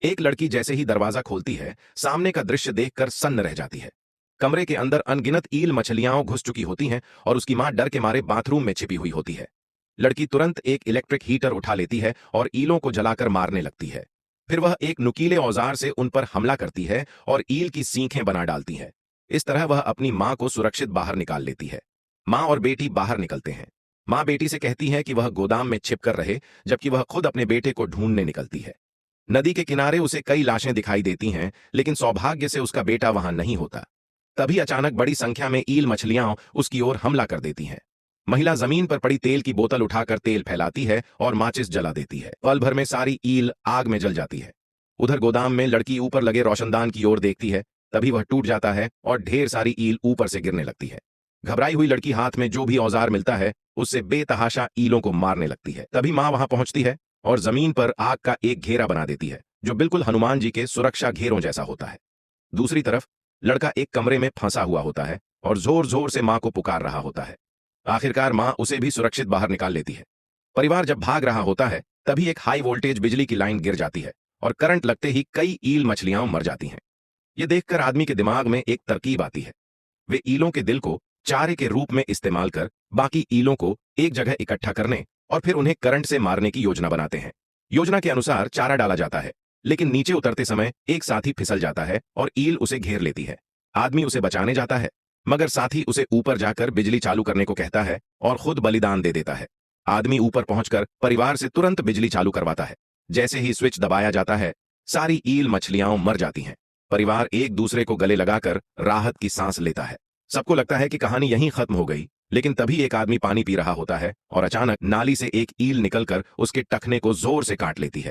एक लड़की जैसे ही दरवाजा खोलती है, सामने का दृश्य देखकर सन्न रह जाती है। कमरे के अंदर अनगिनत ईल मछलियां घुस चुकी होती हैं और उसकी मां डर के मारे बाथरूम में छिपी हुई होती है। लड़की तुरंत एक इलेक्ट्रिक हीटर उठा लेती है और ईलों को जलाकर मारने लगती है। फिर वह एक नुकीले औजार से उन पर हमला करती है और ईल की सींखें बना डालती है। इस तरह वह अपनी मां को सुरक्षित बाहर निकाल लेती है। मां और बेटी बाहर निकलते हैं। मां बेटी से कहती है कि वह गोदाम में छिपकर रहे, जबकि वह खुद अपने बेटे को ढूंढने निकलती है। नदी के किनारे उसे कई लाशें दिखाई देती हैं, लेकिन सौभाग्य से उसका बेटा वहां नहीं होता। तभी अचानक बड़ी संख्या में ईल मछलियां उसकी ओर हमला कर देती हैं। महिला जमीन पर पड़ी तेल की बोतल उठाकर तेल फैलाती है और माचिस जला देती है। पल भर में सारी ईल आग में जल जाती है। उधर गोदाम में लड़की ऊपर लगे रोशनदान की ओर देखती है। तभी वह टूट जाता है और ढेर सारी ईल ऊपर से गिरने लगती है। घबराई हुई लड़की हाथ में जो भी औजार मिलता है उससे बेतहाशा ईलों को मारने लगती है। तभी मां वहां पहुंचती है और जमीन पर आग का एक घेरा बना देती है, जो बिल्कुल हनुमान जी के सुरक्षा घेरों जैसा होता है। दूसरी तरफ लड़का एक कमरे में फंसा हुआ होता है और जोर जोर से मां को पुकार रहा होता है। आखिरकार मां उसे भी सुरक्षित बाहर निकाल लेती है। परिवार जब भाग रहा होता है, तभी एक हाई वोल्टेज बिजली की लाइन गिर जाती है और करंट लगते ही कई ईल मछलियां मर जाती हैं। यह देखकर आदमी के दिमाग में एक तरकीब आती है। वे ईलों के दिल को चारे के रूप में इस्तेमाल कर बाकी ईलों को एक जगह इकट्ठा करने और फिर उन्हें करंट से मारने की योजना बनाते हैं। योजना के अनुसार चारा डाला जाता है, लेकिन नीचे उतरते समय एक साथी फिसल जाता है और ईल उसे घेर लेती है। आदमी उसे बचाने जाता है, मगर साथी उसे ऊपर जाकर बिजली चालू करने को कहता है और खुद बलिदान दे देता है। आदमी ऊपर पहुंचकर परिवार से तुरंत बिजली चालू करवाता है। जैसे ही स्विच दबाया जाता है, सारी ईल मछलियां मर जाती हैं। परिवार एक दूसरे को गले लगाकर राहत की सांस लेता है। सबको लगता है कि कहानी यहीं खत्म हो गई, लेकिन तभी एक आदमी पानी पी रहा होता है और अचानक नाली से एक ईल निकलकर उसके टखने को जोर से काट लेती है।